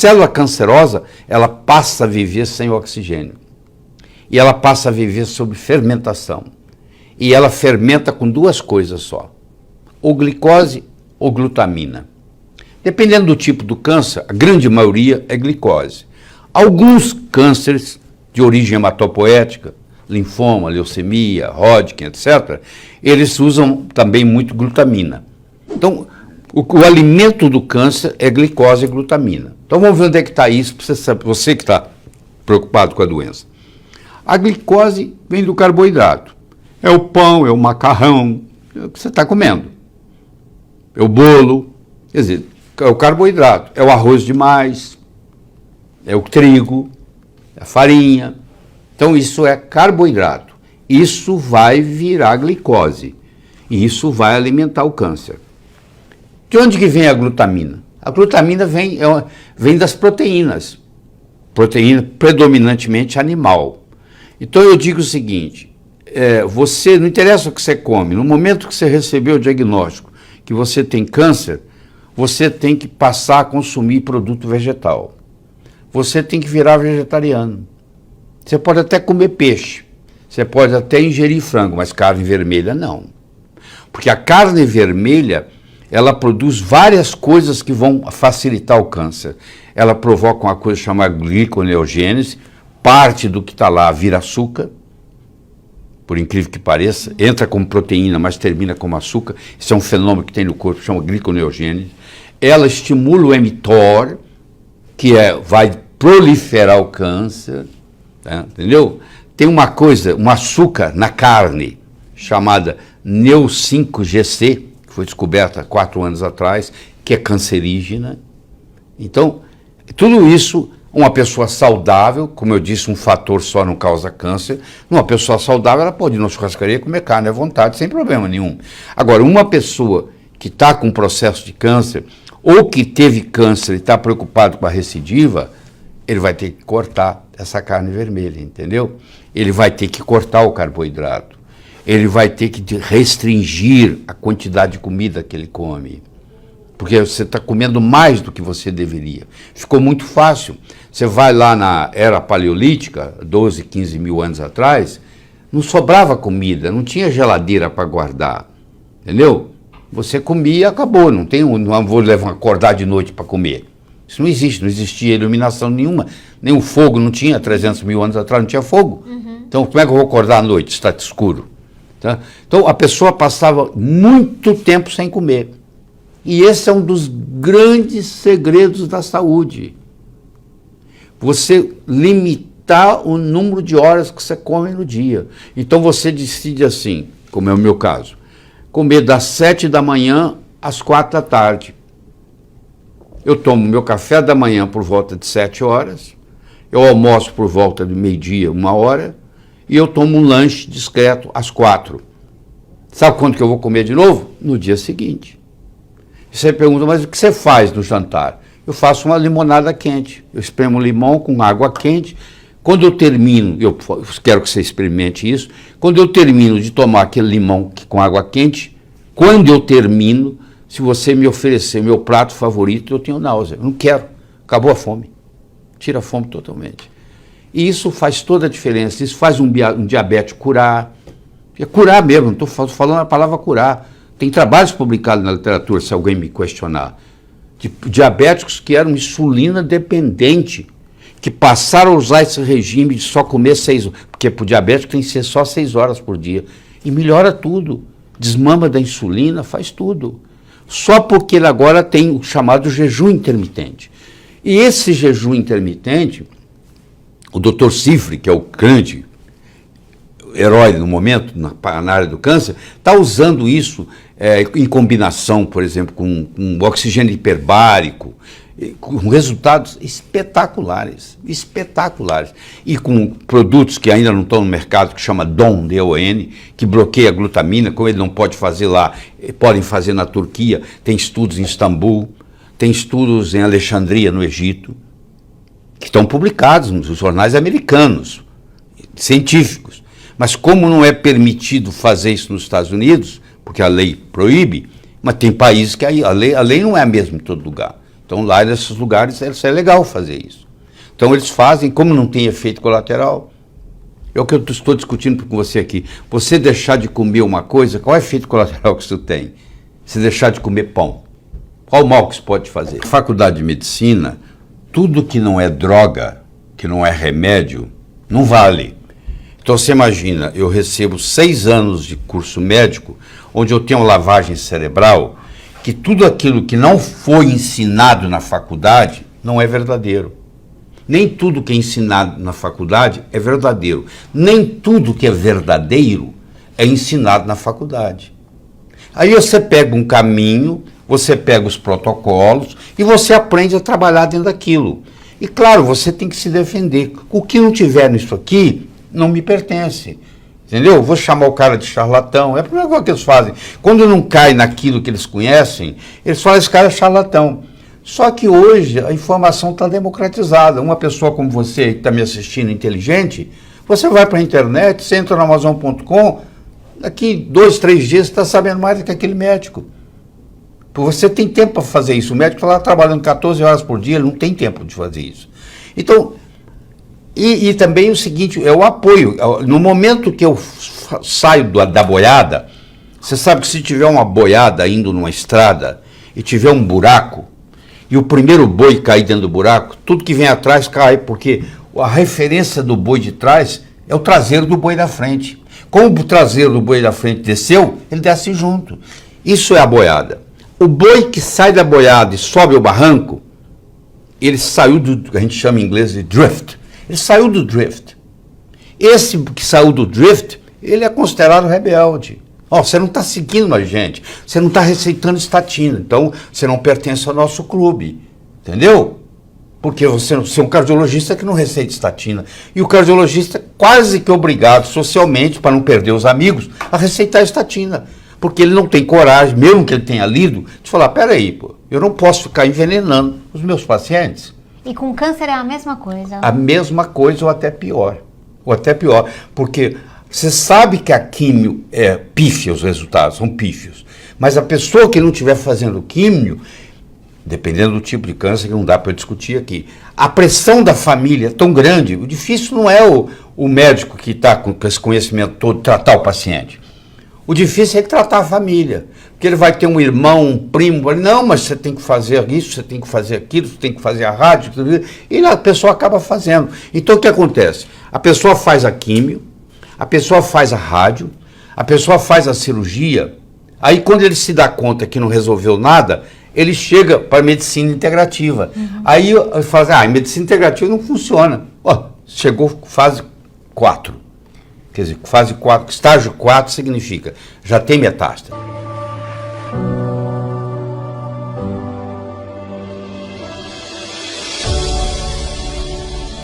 célula cancerosa, ela passa a viver sem oxigênio. E ela passa a viver sob fermentação. E ela fermenta com duas coisas só, ou glicose ou glutamina. Dependendo do tipo do câncer, a grande maioria é glicose. Alguns cânceres de origem hematopoética, linfoma, leucemia, Hodgkin, etc., eles usam também muito glutamina. Então, o alimento do câncer é glicose e glutamina. Então, vamos ver onde é que está isso, para você que está preocupado com a doença. A glicose vem do carboidrato. É o pão, é o macarrão, é o que você está comendo. É o bolo, quer dizer, é o carboidrato, é o arroz demais, é o trigo, é a farinha. Então, isso é carboidrato. Isso vai virar glicose. E isso vai alimentar o câncer. De onde que vem a glutamina? A glutamina vem das proteínas. Proteína predominantemente animal. Então, eu digo o seguinte, você, não interessa o que você come, no momento que você recebeu o diagnóstico que você tem câncer, você tem que passar a consumir produto vegetal. Você tem que virar vegetariano. Você pode até comer peixe, você pode até ingerir frango, mas carne vermelha não. Porque a carne vermelha, ela produz várias coisas que vão facilitar o câncer. Ela provoca uma coisa chamada gliconeogênese, parte do que está lá vira açúcar, por incrível que pareça, entra como proteína, mas termina como açúcar. Isso é um fenômeno que tem no corpo, chama gliconeogênese. Ela estimula o mTOR, que vai proliferar o câncer, tá? Entendeu? Tem uma coisa, um açúcar na carne, chamada Neu5Gc, que foi descoberta há 4 anos atrás, que é cancerígena. Então, tudo isso, uma pessoa saudável, como eu disse, um fator só não causa câncer. Uma pessoa saudável, ela pode ir na churrascaria comer carne à vontade, sem problema nenhum. Agora, uma pessoa que está com processo de câncer, ou que teve câncer e está preocupado com a recidiva, ele vai ter que cortar essa carne vermelha, entendeu? Ele vai ter que cortar o carboidrato. Ele vai ter que restringir a quantidade de comida que ele come. Porque você está comendo mais do que você deveria. Ficou muito fácil. Você vai lá na era paleolítica, 12, 15 mil anos atrás, não sobrava comida, não tinha geladeira para guardar, entendeu? Você comia e acabou, não vou acordar de noite para comer. Isso não existe, não existia iluminação nenhuma, nem o fogo, não tinha 300 mil anos atrás, não tinha fogo. Então, como é que eu vou acordar à noite, está escuro? Tá? Então, a pessoa passava muito tempo sem comer. E esse é um dos grandes segredos da saúde. Você limitar o número de horas que você come no dia. Então você decide assim, como é o meu caso, comer das 7 da manhã às 4 da tarde. Eu tomo meu café da manhã por volta de 7 horas, eu almoço por volta de meio-dia, 1 hora, e eu tomo um lanche discreto às 4. Sabe quando que eu vou comer de novo? No dia seguinte. Você pergunta, mas o que você faz no jantar? Eu faço uma limonada quente. Eu espremo limão com água quente. Quando eu termino, eu quero que você experimente isso, quando eu termino de tomar aquele limão com água quente, quando eu termino, se você me oferecer meu prato favorito, eu tenho náusea. Eu não quero. Acabou a fome. Tira a fome totalmente. E isso faz toda a diferença. Isso faz um diabético curar. É curar mesmo, não estou falando a palavra curar. Tem trabalhos publicados na literatura, se alguém me questionar, de diabéticos que eram insulina dependente, que passaram a usar esse regime de só comer 6 horas, porque para o diabético tem que ser só 6 horas por dia, e melhora tudo, desmama da insulina, faz tudo, só porque ele agora tem o chamado jejum intermitente. E esse jejum intermitente, o Dr. Cifre, que é o grande herói no momento, na área do câncer, está usando isso em combinação, por exemplo, com oxigênio hiperbárico, com resultados espetaculares, espetaculares. E com produtos que ainda não estão no mercado, que chama DON, D-O-N, que bloqueia a glutamina, como ele não pode fazer lá, podem fazer na Turquia, tem estudos em Istambul, tem estudos em Alexandria, no Egito, que estão publicados nos jornais americanos, científicos. Mas como não é permitido fazer isso nos Estados Unidos, porque a lei proíbe, mas tem países que a lei não é a mesma em todo lugar. Então lá nesses lugares é legal fazer isso. Então eles fazem, como não tem efeito colateral, é o que eu estou discutindo com você aqui. Você deixar de comer uma coisa, qual é o efeito colateral que isso tem? Se deixar de comer pão, qual o mal que isso pode fazer? Na faculdade de medicina, tudo que não é droga, que não é remédio, não vale. Então você imagina, eu recebo 6 anos de curso médico, onde eu tenho lavagem cerebral, que tudo aquilo que não foi ensinado na faculdade não é verdadeiro. Nem tudo que é ensinado na faculdade é verdadeiro. Nem tudo que é verdadeiro é ensinado na faculdade. Aí você pega um caminho, você pega os protocolos e você aprende a trabalhar dentro daquilo. E claro, você tem que se defender. O que não tiver nisso aqui não me pertence. Entendeu? Vou chamar o cara de charlatão. É a primeira coisa que eles fazem. Quando não cai naquilo que eles conhecem, eles falam, esse cara é charlatão. Só que hoje a informação está democratizada. Uma pessoa como você que está me assistindo, inteligente, você vai para a internet, você entra no Amazon.com, daqui 2, 3 dias você está sabendo mais do que aquele médico. Porque você tem tempo para fazer isso. O médico está lá trabalhando 14 horas por dia, ele não tem tempo de fazer isso. Então, e também o seguinte, é o apoio. No momento que eu saio da boiada, você sabe que se tiver uma boiada indo numa estrada e tiver um buraco, e o primeiro boi cair dentro do buraco, tudo que vem atrás cai, porque a referência do boi de trás é o traseiro do boi da frente. Como o traseiro do boi da frente desceu, ele desce junto. Isso é a boiada. O boi que sai da boiada e sobe o barranco, ele saiu do, a gente chama em inglês de drift. Ele saiu do drift. Esse que saiu do drift, ele é considerado rebelde. Você não está seguindo a gente, você não está receitando estatina, então você não pertence ao nosso clube, entendeu? Porque você é um cardiologista que não receita estatina. E o cardiologista é quase que obrigado socialmente, para não perder os amigos, a receitar estatina. Porque ele não tem coragem, mesmo que ele tenha lido, de falar, peraí, pô, eu não posso ficar envenenando os meus pacientes. E com câncer é a mesma coisa? A mesma coisa ou até pior. Ou até pior, porque você sabe que a químio é pífia, os resultados são pífios. Mas a pessoa que não estiver fazendo químio, dependendo do tipo de câncer, que não dá para discutir aqui, a pressão da família é tão grande, o difícil não é o médico que está com esse conhecimento todo tratar o paciente. O difícil é tratar a família, porque ele vai ter um irmão, um primo, não, mas você tem que fazer isso, você tem que fazer aquilo, você tem que fazer a rádio, e a pessoa acaba fazendo. Então o que acontece? A pessoa faz a químio, a pessoa faz a rádio, a pessoa faz a cirurgia, aí quando ele se dá conta que não resolveu nada, ele chega para a medicina integrativa. Aí ele fala, a medicina integrativa não funciona. Chegou fase 4. Quer dizer, fase 4, estágio 4 significa, já tem metástase.